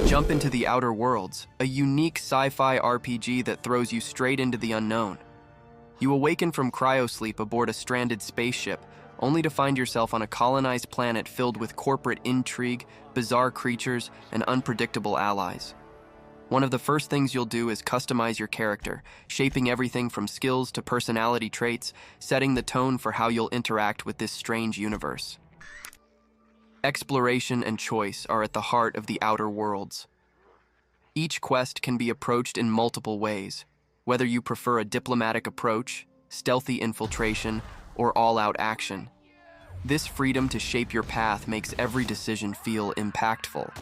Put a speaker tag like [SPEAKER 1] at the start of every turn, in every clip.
[SPEAKER 1] Jump into the Outer Worlds, a unique sci-fi RPG that throws you straight into the unknown. You awaken from cryosleep aboard a stranded spaceship, only to find yourself on a colonized planet filled with corporate intrigue, bizarre creatures, and unpredictable allies. One of the first things you'll do is customize your character, shaping everything from skills to personality traits, setting the tone for how you'll interact with this strange universe. Exploration and choice are at the heart of the Outer Worlds. Each quest can be approached in multiple ways, whether you prefer a diplomatic approach, stealthy infiltration, or all-out action. This freedom to shape your path makes every decision feel impactful.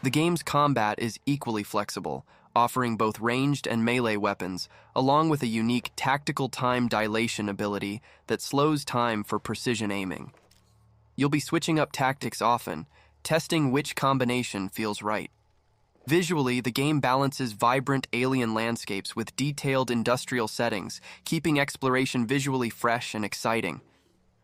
[SPEAKER 1] The game's combat is equally flexible, offering both ranged and melee weapons, along with a unique tactical time dilation ability that slows time for precision aiming. You'll be switching up tactics often, testing which combination feels right. Visually, the game balances vibrant alien landscapes with detailed industrial settings, keeping exploration visually fresh and exciting.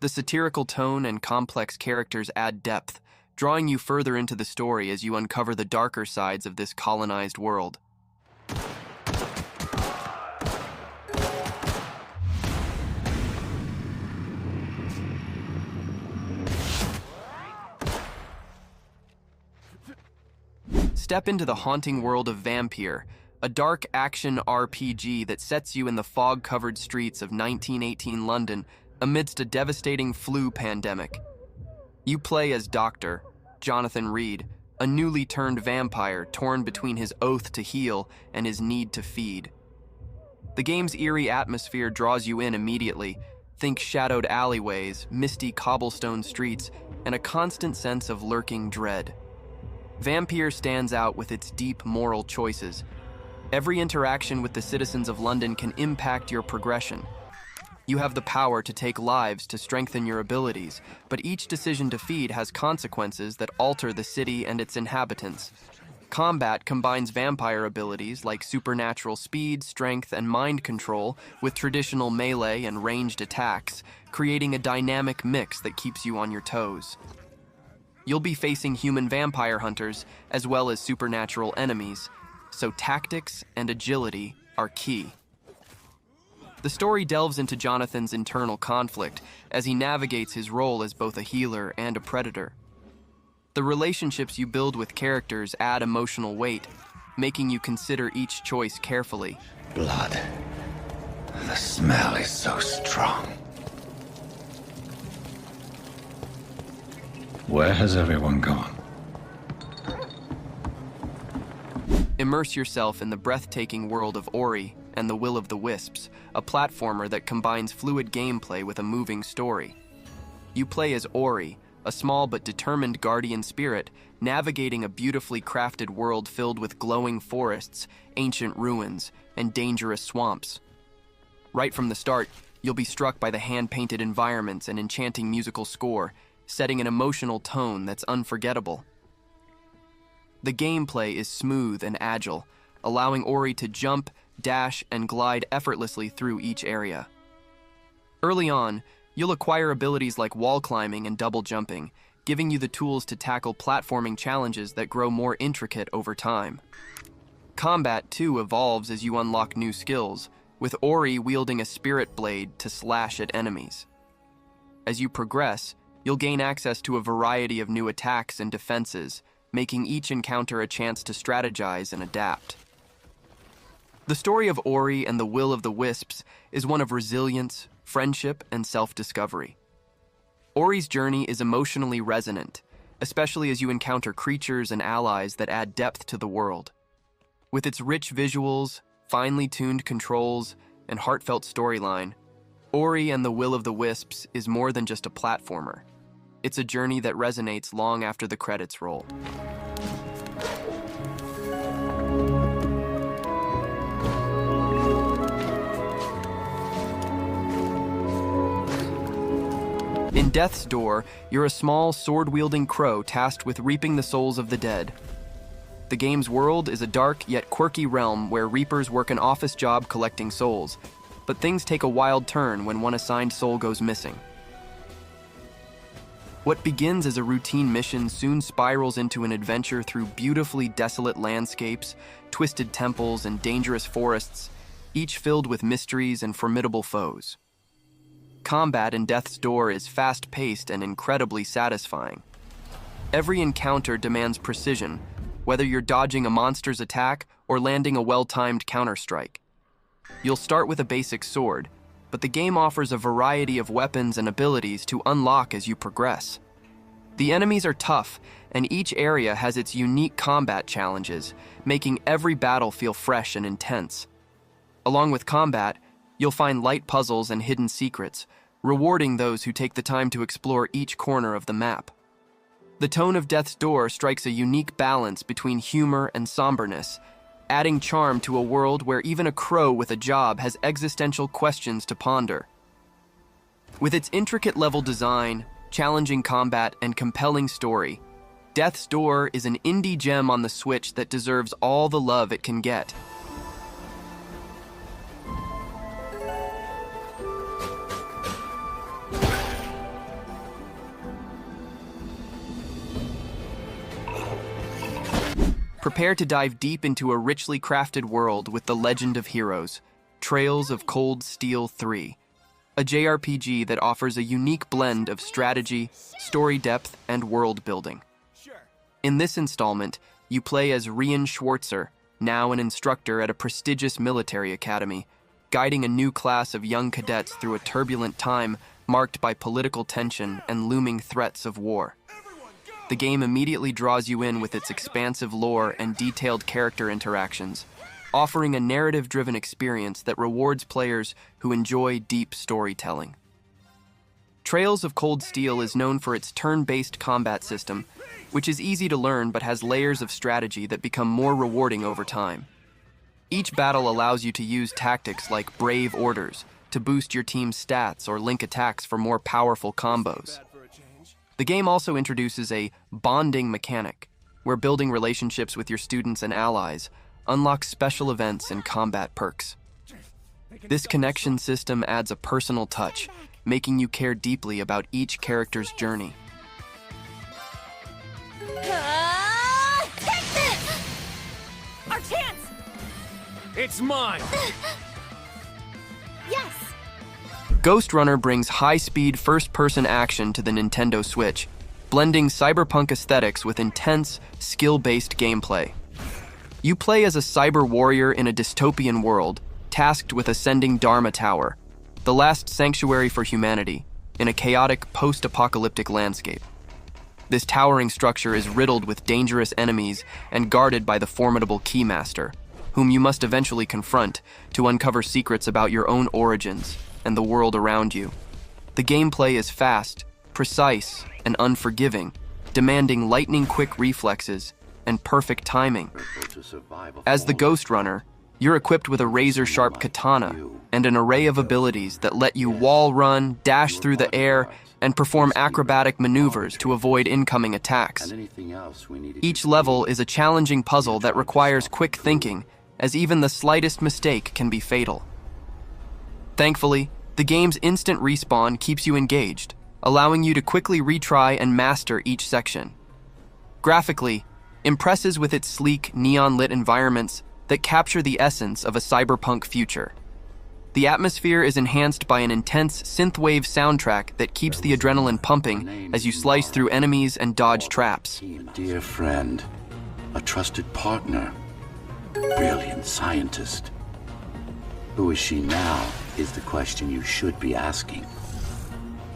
[SPEAKER 1] The satirical tone and complex characters add depth, drawing you further into the story as you uncover the darker sides of this colonized world. Step into the haunting world of Vampire, a dark action RPG that sets you in the fog-covered streets of 1918 London amidst a devastating flu pandemic. You play as Dr. Jonathan Reed, a newly turned vampire torn between his oath to heal and his need to feed. The game's eerie atmosphere draws you in immediately. Think shadowed alleyways, misty cobblestone streets, and a constant sense of lurking dread. Vampire stands out with its deep moral choices. Every interaction with the citizens of London can impact your progression. You have the power to take lives to strengthen your abilities, but each decision to feed has consequences that alter the city and its inhabitants. Combat combines vampire abilities like supernatural speed, strength, and mind control with traditional melee and ranged attacks, creating a dynamic mix that keeps you on your toes. You'll be facing human vampire hunters as well as supernatural enemies, so tactics and agility are key. The story delves into Jonathan's internal conflict as he navigates his role as both a healer and a predator. The relationships you build with characters add emotional weight, making you consider each choice carefully.
[SPEAKER 2] Blood. The smell is so strong. Where has everyone gone?
[SPEAKER 1] Immerse yourself in the breathtaking world of Ori and the Will of the Wisps, a platformer that combines fluid gameplay with a moving story. You play as Ori, a small but determined guardian spirit, navigating a beautifully crafted world filled with glowing forests, ancient ruins, and dangerous swamps. Right from the start, you'll be struck by the hand-painted environments and enchanting musical score, setting an emotional tone that's unforgettable. The gameplay is smooth and agile, allowing Ori to jump, dash, and glide effortlessly through each area. Early on, you'll acquire abilities like wall climbing and double jumping, giving you the tools to tackle platforming challenges that grow more intricate over time. Combat, too, evolves as you unlock new skills, with Ori wielding a spirit blade to slash at enemies. As you progress, you'll gain access to a variety of new attacks and defenses, making each encounter a chance to strategize and adapt. The story of Ori and the Will of the Wisps is one of resilience, friendship, and self-discovery. Ori's journey is emotionally resonant, especially as you encounter creatures and allies that add depth to the world. With its rich visuals, finely tuned controls, and heartfelt storyline, Ori and the Will of the Wisps is more than just a platformer. It's a journey that resonates long after the credits roll. In Death's Door, you're a small, sword-wielding crow tasked with reaping the souls of the dead. The game's world is a dark yet quirky realm where reapers work an office job collecting souls, but things take a wild turn when one assigned soul goes missing. What begins as a routine mission soon spirals into an adventure through beautifully desolate landscapes, twisted temples, and dangerous forests, each filled with mysteries and formidable foes. Combat in Death's Door is fast-paced and incredibly satisfying. Every encounter demands precision, whether you're dodging a monster's attack or landing a well-timed counterstrike. You'll start with a basic sword, but the game offers a variety of weapons and abilities to unlock as you progress. The enemies are tough, and each area has its unique combat challenges, making every battle feel fresh and intense. Along with combat, you'll find light puzzles and hidden secrets, rewarding those who take the time to explore each corner of the map. The tone of Death's Door strikes a unique balance between humor and somberness, adding charm to a world where even a crow with a job has existential questions to ponder. With its intricate level design, challenging combat, and compelling story, Death's Door is an indie gem on the Switch that deserves all the love it can get. Prepare to dive deep into a richly crafted world with The Legend of Heroes, Trails of Cold Steel 3, a JRPG that offers a unique blend of strategy, story depth, and world building. In this installment, you play as Rian Schwarzer, now an instructor at a prestigious military academy, guiding a new class of young cadets through a turbulent time marked by political tension and looming threats of war. The game immediately draws you in with its expansive lore and detailed character interactions, offering a narrative-driven experience that rewards players who enjoy deep storytelling. Trails of Cold Steel is known for its turn-based combat system, which is easy to learn but has layers of strategy that become more rewarding over time. Each battle allows you to use tactics like Brave Orders to boost your team's stats or link attacks for more powerful combos. The game also introduces a bonding mechanic, where building relationships with your students and allies unlocks special events and combat perks. This connection system adds a personal touch, making you care deeply about each character's journey.
[SPEAKER 3] Take this! Our chance!
[SPEAKER 4] It's mine!
[SPEAKER 3] Yes!
[SPEAKER 1] Ghost Runner brings high-speed first-person action to the Nintendo Switch, blending cyberpunk aesthetics with intense, skill-based gameplay. You play as a cyber warrior in a dystopian world, tasked with ascending Dharma Tower, the last sanctuary for humanity, in a chaotic post-apocalyptic landscape. This towering structure is riddled with dangerous enemies and guarded by the formidable Keymaster, whom you must eventually confront to uncover secrets about your own origins and the world around you. The gameplay is fast, precise, and unforgiving, demanding lightning-quick reflexes and perfect timing. As the Ghost Runner, you're equipped with a razor-sharp katana and an array of abilities that let you wall run, dash through the air, and perform acrobatic maneuvers to avoid incoming attacks. Each level is a challenging puzzle that requires quick thinking, as even the slightest mistake can be fatal. Thankfully, the game's instant respawn keeps you engaged, allowing you to quickly retry and master each section. Graphically, impresses with its sleek, neon-lit environments that capture the essence of a cyberpunk future. The atmosphere is enhanced by an intense synthwave soundtrack that keeps the adrenaline pumping as you slice through enemies and dodge traps.
[SPEAKER 2] A dear friend, a trusted partner, brilliant scientist. Who is she now is the question you should be asking.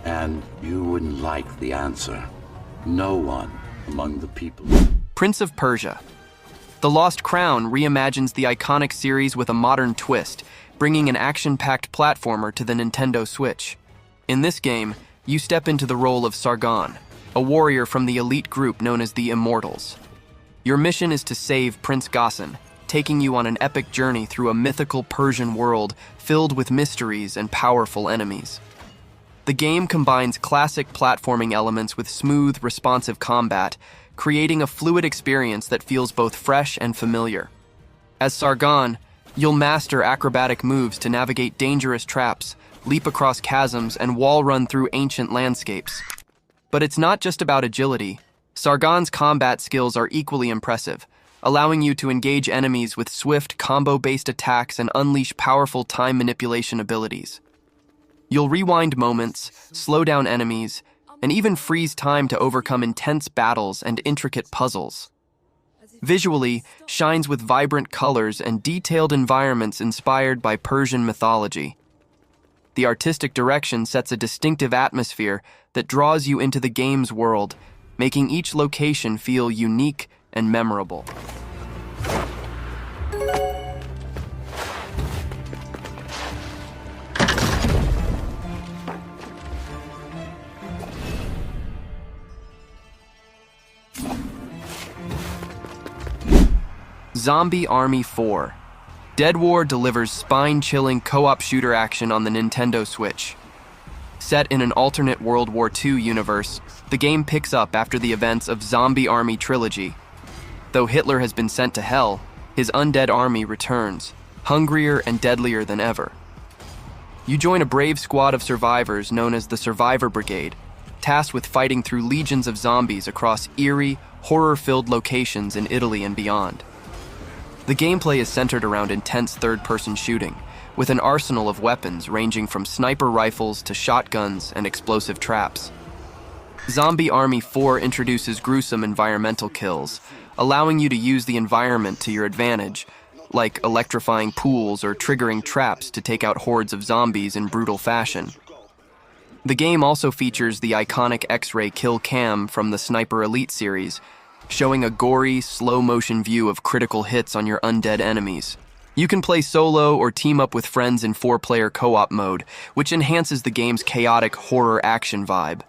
[SPEAKER 2] And you wouldn't like the answer. No one among the people.
[SPEAKER 1] Prince of Persia. The Lost Crown reimagines the iconic series with a modern twist, bringing an action-packed platformer to the Nintendo Switch. In this game, you step into the role of Sargon, a warrior from the elite group known as the Immortals. Your mission is to save Prince Ghassan, taking you on an epic journey through a mythical Persian world filled with mysteries and powerful enemies. The game combines classic platforming elements with smooth, responsive combat, creating a fluid experience that feels both fresh and familiar. As Sargon, you'll master acrobatic moves to navigate dangerous traps, leap across chasms, and wall run through ancient landscapes. But it's not just about agility. Sargon's combat skills are equally impressive, allowing you to engage enemies with swift, combo-based attacks and unleash powerful time manipulation abilities. You'll rewind moments, slow down enemies, and even freeze time to overcome intense battles and intricate puzzles. Visually, shines with vibrant colors and detailed environments inspired by Persian mythology. The artistic direction sets a distinctive atmosphere that draws you into the game's world, making each location feel unique and memorable. Zombie Army 4. Dead War delivers spine-chilling co-op shooter action on the Nintendo Switch. Set in an alternate World War II universe, the game picks up after the events of Zombie Army Trilogy. Though Hitler has been sent to hell, his undead army returns, hungrier and deadlier than ever. You join a brave squad of survivors known as the Survivor Brigade, tasked with fighting through legions of zombies across eerie, horror-filled locations in Italy and beyond. The gameplay is centered around intense third-person shooting, with an arsenal of weapons ranging from sniper rifles to shotguns and explosive traps. Zombie Army 4 introduces gruesome environmental kills, allowing you to use the environment to your advantage, like electrifying pools or triggering traps to take out hordes of zombies in brutal fashion. The game also features the iconic X-ray kill cam from the Sniper Elite series, showing a gory, slow-motion view of critical hits on your undead enemies. You can play solo or team up with friends in 4-player co-op mode, which enhances the game's chaotic horror action vibe.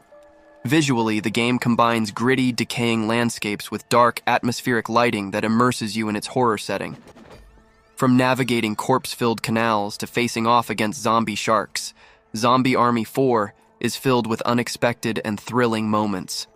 [SPEAKER 1] Visually, the game combines gritty, decaying landscapes with dark, atmospheric lighting that immerses you in its horror setting. From navigating corpse-filled canals to facing off against zombie sharks, Zombie Army 4 is filled with unexpected and thrilling moments.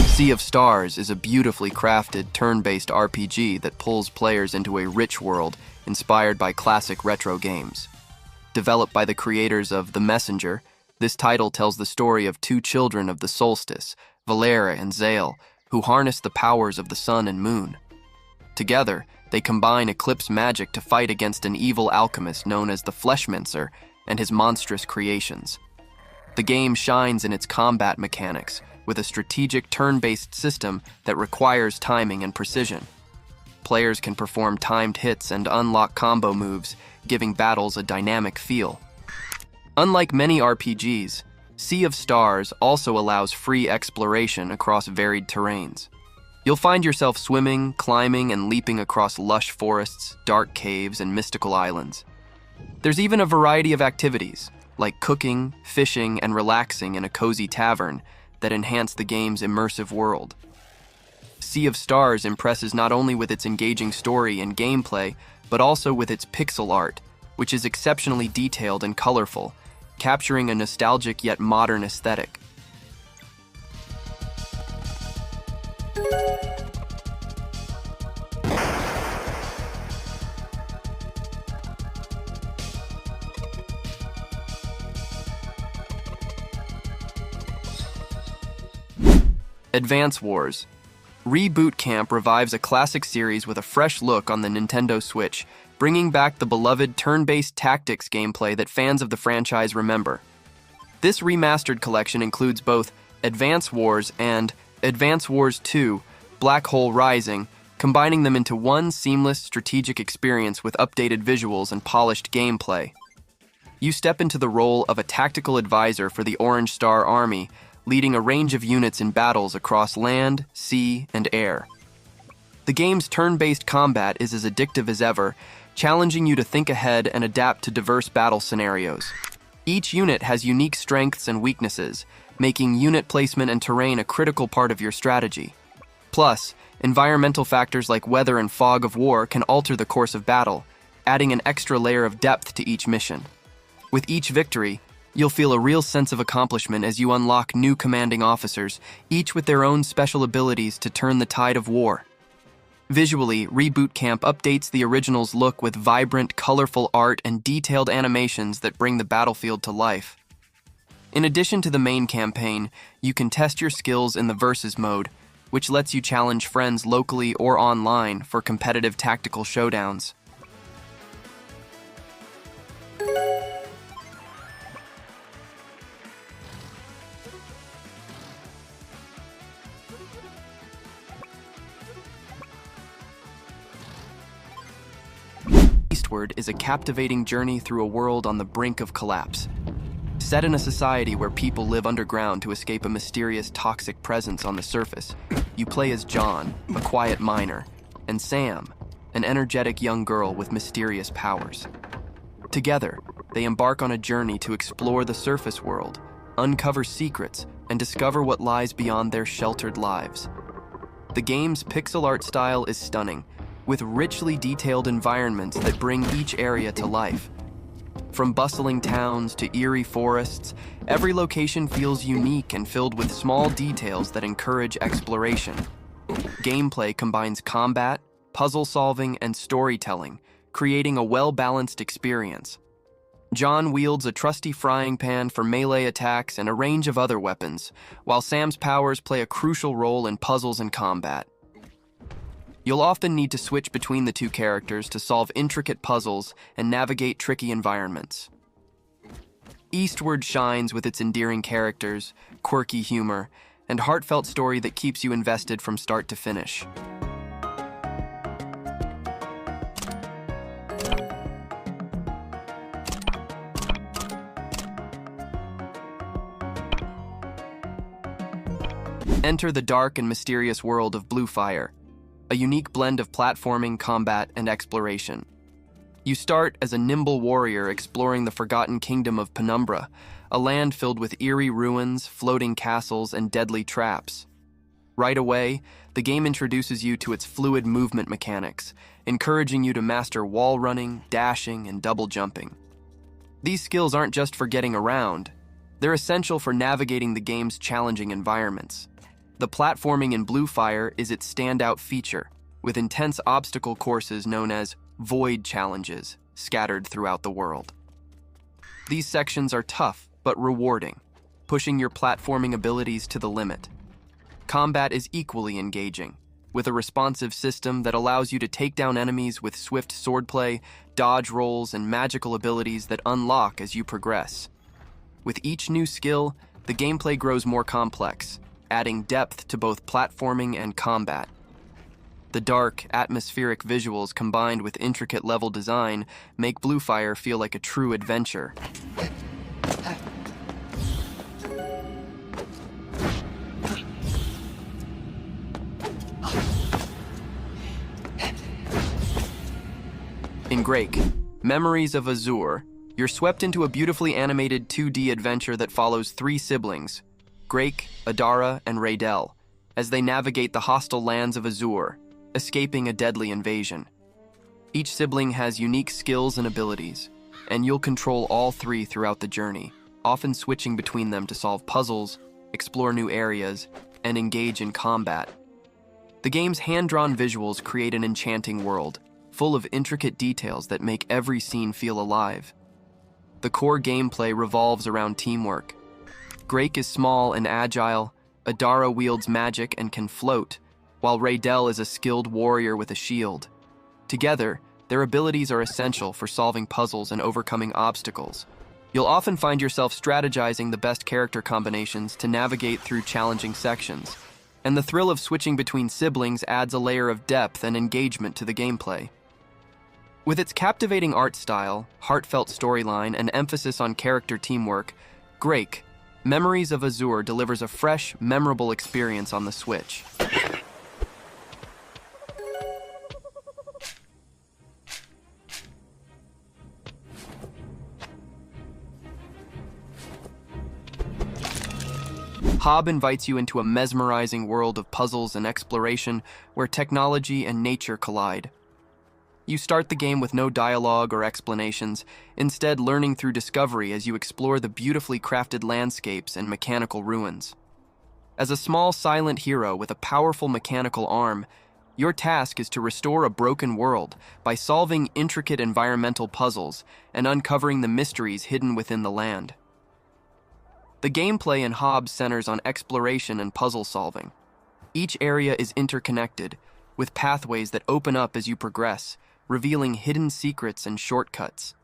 [SPEAKER 1] Sea of Stars is a beautifully crafted, turn-based RPG that pulls players into a rich world inspired by classic retro games. Developed by the creators of The Messenger, this title tells the story of two children of the solstice, Valera and Zale, who harness the powers of the sun and moon. Together, they combine eclipse magic to fight against an evil alchemist known as the Fleshmincer and his monstrous creations. The game shines in its combat mechanics, with a strategic turn-based system that requires timing and precision. Players can perform timed hits and unlock combo moves, giving battles a dynamic feel. Unlike many RPGs, Sea of Stars also allows free exploration across varied terrains. You'll find yourself swimming, climbing, and leaping across lush forests, dark caves, and mystical islands. There's even a variety of activities, like cooking, fishing, and relaxing in a cozy tavern, that enhance the game's immersive world. Sea of Stars impresses not only with its engaging story and gameplay, but also with its pixel art, which is exceptionally detailed and colorful, capturing a nostalgic yet modern aesthetic. Advance Wars. Reboot Camp revives a classic series with a fresh look on the Nintendo Switch, bringing back the beloved turn-based tactics gameplay that fans of the franchise remember. This remastered collection includes both Advance Wars and Advance Wars 2: Black Hole Rising, combining them into one seamless strategic experience with updated visuals and polished gameplay. You step into the role of a tactical advisor for the Orange Star Army, leading a range of units in battles across land, sea, and air. The game's turn-based combat is as addictive as ever, challenging you to think ahead and adapt to diverse battle scenarios. Each unit has unique strengths and weaknesses, making unit placement and terrain a critical part of your strategy. Plus, environmental factors like weather and fog of war can alter the course of battle, adding an extra layer of depth to each mission. With each victory, You'll feel a real sense of accomplishment as you unlock new commanding officers, each with their own special abilities to turn the tide of war. Visually, Reboot Camp updates the original's look with vibrant, colorful art and detailed animations that bring the battlefield to life. In addition to the main campaign, you can test your skills in the Versus mode, which lets you challenge friends locally or online for competitive tactical showdowns. Eastward is a captivating journey through a world on the brink of collapse. Set in a society where people live underground to escape a mysterious toxic presence on the surface, you play as John, a quiet miner, and Sam, an energetic young girl with mysterious powers. Together, they embark on a journey to explore the surface world, uncover secrets, and discover what lies beyond their sheltered lives. The game's pixel art style is stunning, with richly detailed environments that bring each area to life. From bustling towns to eerie forests, every location feels unique and filled with small details that encourage exploration. Gameplay combines combat, puzzle solving, and storytelling, creating a well-balanced experience. John wields a trusty frying pan for melee attacks and a range of other weapons, while Sam's powers play a crucial role in puzzles and combat. You'll often need to switch between the two characters to solve intricate puzzles and navigate tricky environments. Eastward shines with its endearing characters, quirky humor, and heartfelt story that keeps you invested from start to finish. Enter the dark and mysterious world of Blue Fire, a unique blend of platforming, combat, and exploration. You start as a nimble warrior exploring the forgotten kingdom of Penumbra, a land filled with eerie ruins, floating castles, and deadly traps. Right away, the game introduces you to its fluid movement mechanics, encouraging you to master wall running, dashing, and double jumping. These skills aren't just for getting around, they're essential for navigating the game's challenging environments. The platforming in Blue Fire is its standout feature, with intense obstacle courses known as void challenges scattered throughout the world. These sections are tough but rewarding, pushing your platforming abilities to the limit. Combat is equally engaging, with a responsive system that allows you to take down enemies with swift swordplay, dodge rolls, and magical abilities that unlock as you progress. With each new skill, the gameplay grows more complex, adding depth to both platforming and combat. The dark, atmospheric visuals combined with intricate level design make Blue Fire feel like a true adventure. In Grake, Memories of Azure, you're swept into a beautifully animated 2D adventure that follows three siblings, Grake, Adara, and Raydell, as they navigate the hostile lands of Azure, escaping a deadly invasion. Each sibling has unique skills and abilities, and you'll control all three throughout the journey, often switching between them to solve puzzles, explore new areas, and engage in combat. The game's hand-drawn visuals create an enchanting world, full of intricate details that make every scene feel alive. The core gameplay revolves around teamwork. Grake is small and agile, Adara wields magic and can float, while Raydell is a skilled warrior with a shield. Together, their abilities are essential for solving puzzles and overcoming obstacles. You'll often find yourself strategizing the best character combinations to navigate through challenging sections, and the thrill of switching between siblings adds a layer of depth and engagement to the gameplay. With its captivating art style, heartfelt storyline, and emphasis on character teamwork, Grake, Memories of Azure delivers a fresh, memorable experience on the Switch. Hob invites you into a mesmerizing world of puzzles and exploration where technology and nature collide. You start the game with no dialogue or explanations, instead learning through discovery as you explore the beautifully crafted landscapes and mechanical ruins. As a small silent hero with a powerful mechanical arm, your task is to restore a broken world by solving intricate environmental puzzles and uncovering the mysteries hidden within the land. The gameplay in Hobbs centers on exploration and puzzle solving. Each area is interconnected, with pathways that open up as you progress, revealing hidden secrets and shortcuts.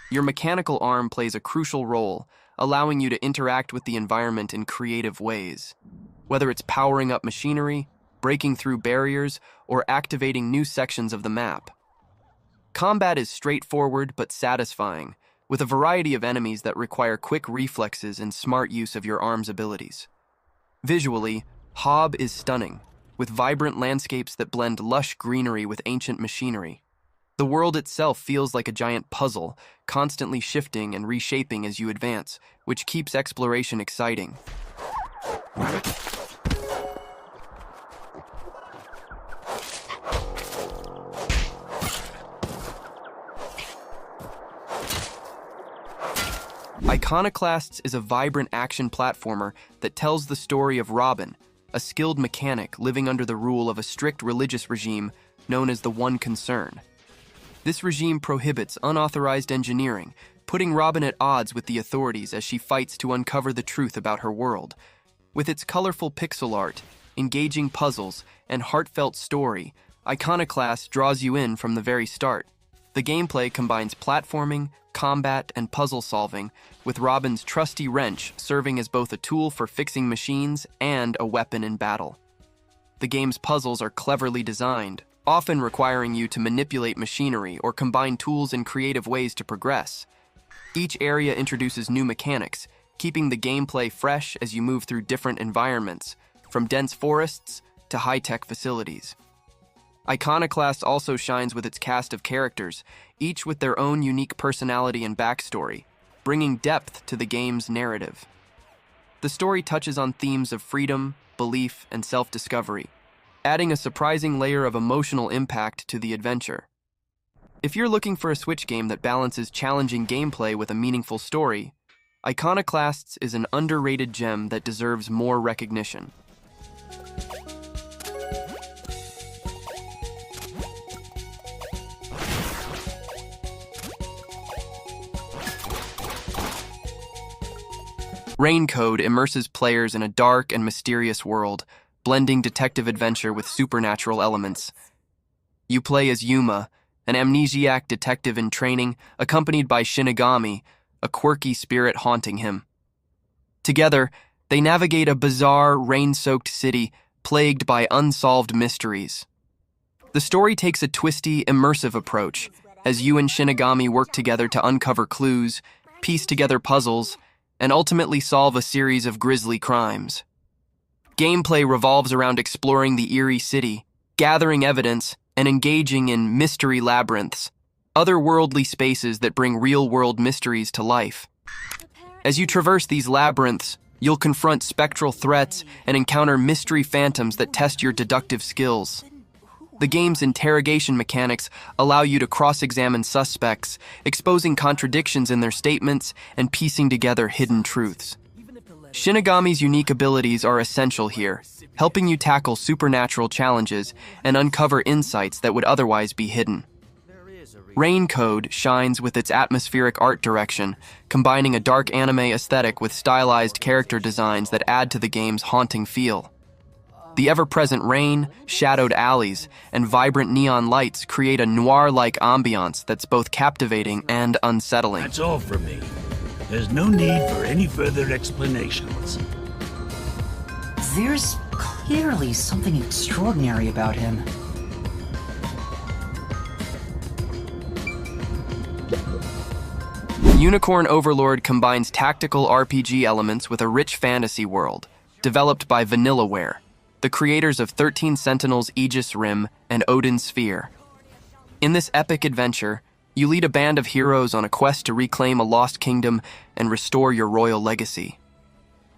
[SPEAKER 1] Your mechanical arm plays a crucial role, allowing you to interact with the environment in creative ways. Whether it's powering up machinery, breaking through barriers, or activating new sections of the map. Combat is straightforward but satisfying, with a variety of enemies that require quick reflexes and smart use of your arm's abilities. Visually, Hob is stunning, with vibrant landscapes that blend lush greenery with ancient machinery. The world itself feels like a giant puzzle, constantly shifting and reshaping as you advance, which keeps exploration exciting. Iconoclasts is a vibrant action platformer that tells the story of Robin, a skilled mechanic living under the rule of a strict religious regime known as the One Concern. This regime prohibits unauthorized engineering, putting Robin at odds with the authorities as she fights to uncover the truth about her world. With its colorful pixel art, engaging puzzles, and heartfelt story, Iconoclast draws you in from the very start. The gameplay combines platforming, combat, and puzzle solving, with Robin's trusty wrench serving as both a tool for fixing machines and a weapon in battle. The game's puzzles are cleverly designed, often requiring you to manipulate machinery or combine tools in creative ways to progress. Each area introduces new mechanics, keeping the gameplay fresh as you move through different environments, from dense forests to high-tech facilities. Iconoclast also shines with its cast of characters, each with their own unique personality and backstory, bringing depth to the game's narrative. The story touches on themes of freedom, belief, and self-discovery, adding a surprising layer of emotional impact to the adventure. If you're looking for a Switch game that balances challenging gameplay with a meaningful story, Iconoclasts is an underrated gem that deserves more recognition. Raincode immerses players in a dark and mysterious world, blending detective adventure with supernatural elements. You play as Yuma, an amnesiac detective in training, accompanied by Shinigami, a quirky spirit haunting him. Together, they navigate a bizarre, rain-soaked city plagued by unsolved mysteries. The story takes a twisty, immersive approach, as you and Shinigami work together to uncover clues, piece together puzzles, and ultimately solve a series of grisly crimes. Gameplay revolves around exploring the eerie city, gathering evidence, and engaging in mystery labyrinths, otherworldly spaces that bring real-world mysteries to life. As you traverse these labyrinths, you'll confront spectral threats and encounter mystery phantoms that test your deductive skills. The game's interrogation mechanics allow you to cross-examine suspects, exposing contradictions in their statements and piecing together hidden truths. Shinigami's unique abilities are essential here, helping you tackle supernatural challenges and uncover insights that would otherwise be hidden. Raincode shines with its atmospheric art direction, combining a dark anime aesthetic with stylized character designs that add to the game's haunting feel. The ever-present rain, shadowed alleys, and vibrant neon lights create a noir-like ambiance that's both captivating and unsettling.
[SPEAKER 5] That's all from me. There's no need for any further explanations.
[SPEAKER 6] There's clearly something extraordinary about him.
[SPEAKER 1] Unicorn Overlord combines tactical RPG elements with a rich fantasy world, developed by Vanillaware, the creators of 13 Sentinels Aegis Rim and Odin Sphere. In this epic adventure, you lead a band of heroes on a quest to reclaim a lost kingdom and restore your royal legacy.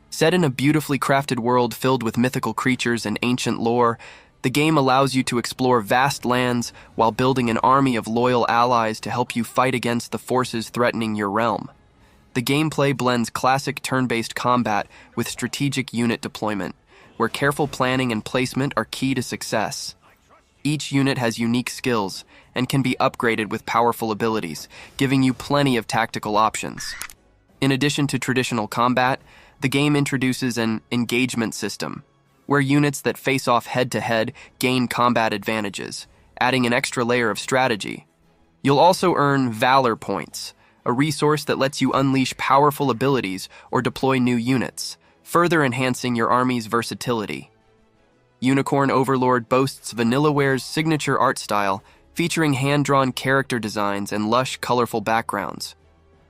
[SPEAKER 1] Set in a beautifully crafted world filled with mythical creatures and ancient lore, The game allows you to explore vast lands while building an army of loyal allies to help you fight against the forces threatening your realm. The gameplay blends classic turn-based combat with strategic unit deployment, where careful planning and placement are key to success. Each unit has unique skills and can be upgraded with powerful abilities, giving you plenty of tactical options. In addition to traditional combat, the game introduces an engagement system, where units that face off head-to-head gain combat advantages, adding an extra layer of strategy. You'll also earn Valor Points, a resource that lets you unleash powerful abilities or deploy new units, further enhancing your army's versatility. Unicorn Overlord boasts Vanillaware's signature art style, featuring hand-drawn character designs and lush, colorful backgrounds.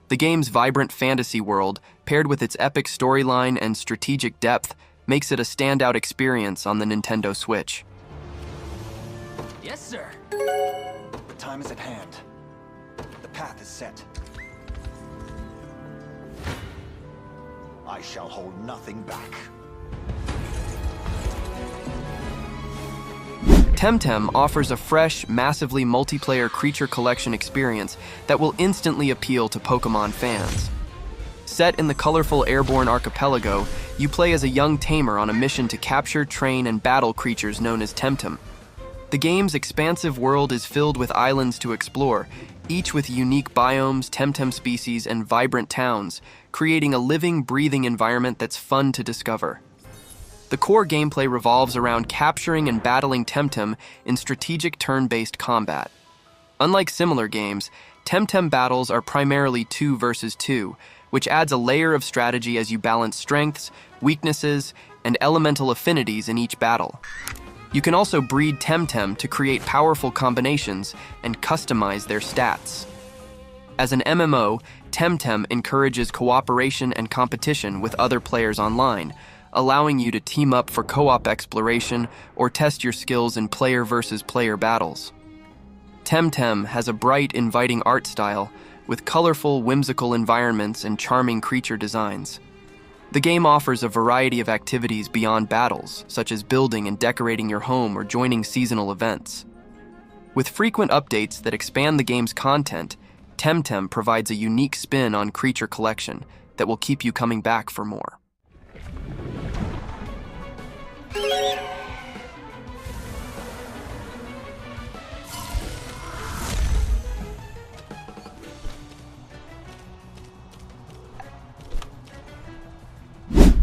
[SPEAKER 1] The game's vibrant fantasy world, paired with its epic storyline and strategic depth, makes it a standout experience on the Nintendo Switch.
[SPEAKER 7] Yes, sir. The time is at hand. The path is set. I shall hold nothing back.
[SPEAKER 1] Temtem offers a fresh, massively multiplayer creature collection experience that will instantly appeal to Pokémon fans. Set in the colorful airborne archipelago, you play as a young tamer on a mission to capture, train, and battle creatures known as Temtem. The game's expansive world is filled with islands to explore, each with unique biomes, Temtem species, and vibrant towns, creating a living, breathing environment that's fun to discover. The core gameplay revolves around capturing and battling Temtem in strategic turn-based combat. Unlike similar games, Temtem battles are primarily 2 versus 2, which adds a layer of strategy as you balance strengths, weaknesses, and elemental affinities in each battle. You can also breed Temtem to create powerful combinations and customize their stats. As an MMO, Temtem encourages cooperation and competition with other players online, allowing you to team up for co-op exploration or test your skills in player versus player battles. Temtem has a bright, inviting art style with colorful, whimsical environments and charming creature designs. The game offers a variety of activities beyond battles, such as building and decorating your home or joining seasonal events. With frequent updates that expand the game's content, Temtem provides a unique spin on creature collection that will keep you coming back for more.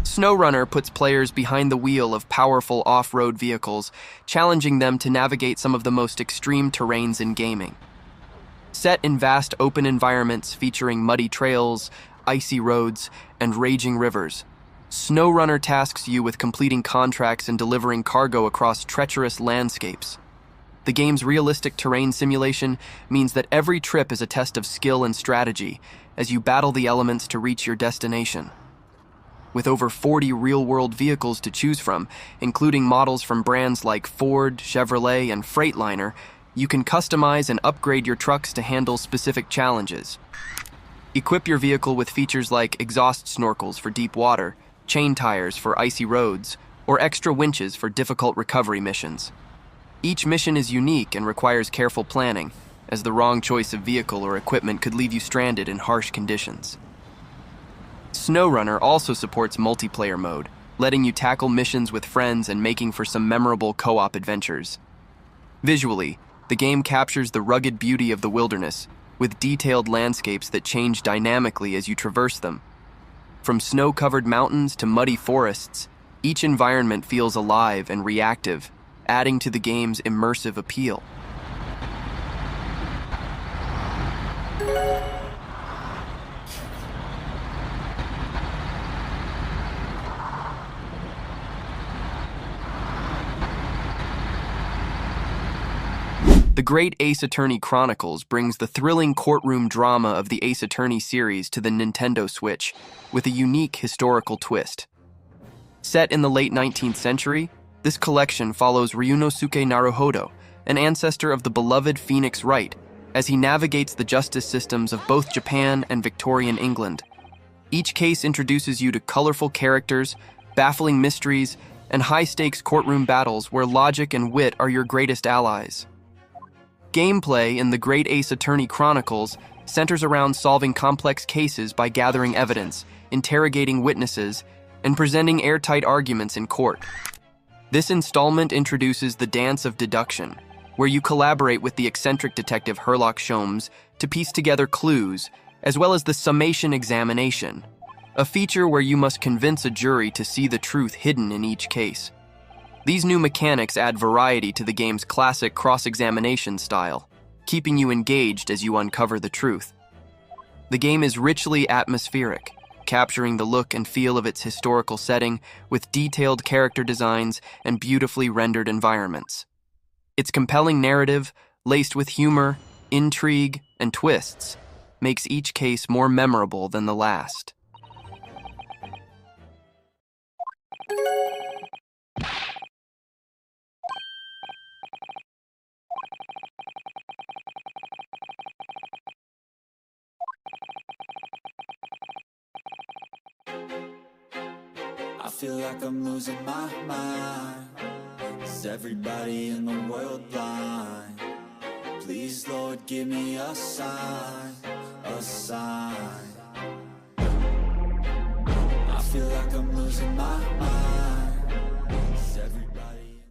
[SPEAKER 1] SnowRunner puts players behind the wheel of powerful off-road vehicles, challenging them to navigate some of the most extreme terrains in gaming. Set in vast open environments featuring muddy trails, icy roads, and raging rivers, SnowRunner tasks you with completing contracts and delivering cargo across treacherous landscapes. The game's realistic terrain simulation means that every trip is a test of skill and strategy as you battle the elements to reach your destination. With over 40 real-world vehicles to choose from, including models from brands like Ford, Chevrolet, and Freightliner, you can customize and upgrade your trucks to handle specific challenges. Equip your vehicle with features like exhaust snorkels for deep water, chain tires for icy roads, or extra winches for difficult recovery missions. Each mission is unique and requires careful planning, as the wrong choice of vehicle or equipment could leave you stranded in harsh conditions. SnowRunner also supports multiplayer mode, letting you tackle missions with friends and making for some memorable co-op adventures. Visually, the game captures the rugged beauty of the wilderness, with detailed landscapes that change dynamically as you traverse them. From snow-covered mountains to muddy forests, each environment feels alive and reactive, adding to the game's immersive appeal. The Great Ace Attorney Chronicles brings the thrilling courtroom drama of the Ace Attorney series to the Nintendo Switch, with a unique historical twist. Set in the late 19th century, this collection follows Ryunosuke Naruhodo, an ancestor of the beloved Phoenix Wright, as he navigates the justice systems of both Japan and Victorian England. Each case introduces you to colorful characters, baffling mysteries, and high-stakes courtroom battles where logic and wit are your greatest allies. Gameplay in The Great Ace Attorney Chronicles centers around solving complex cases by gathering evidence, interrogating witnesses, and presenting airtight arguments in court. This installment introduces the dance of deduction, where you collaborate with the eccentric detective Herlock Sholmes to piece together clues, as well as the summation examination, a feature where you must convince a jury to see the truth hidden in each case. These new mechanics add variety to the game's classic cross-examination style, keeping you engaged as you uncover the truth. The game is richly atmospheric, capturing the look and feel of its historical setting with detailed character designs and beautifully rendered environments. Its compelling narrative, laced with humor, intrigue, and twists, makes each case more memorable than the last.
[SPEAKER 8] I feel like I'm losing my mind. Is everybody in the world blind? Please, Lord, give me a sign, a sign. I feel like I'm losing my mind. Is everybody...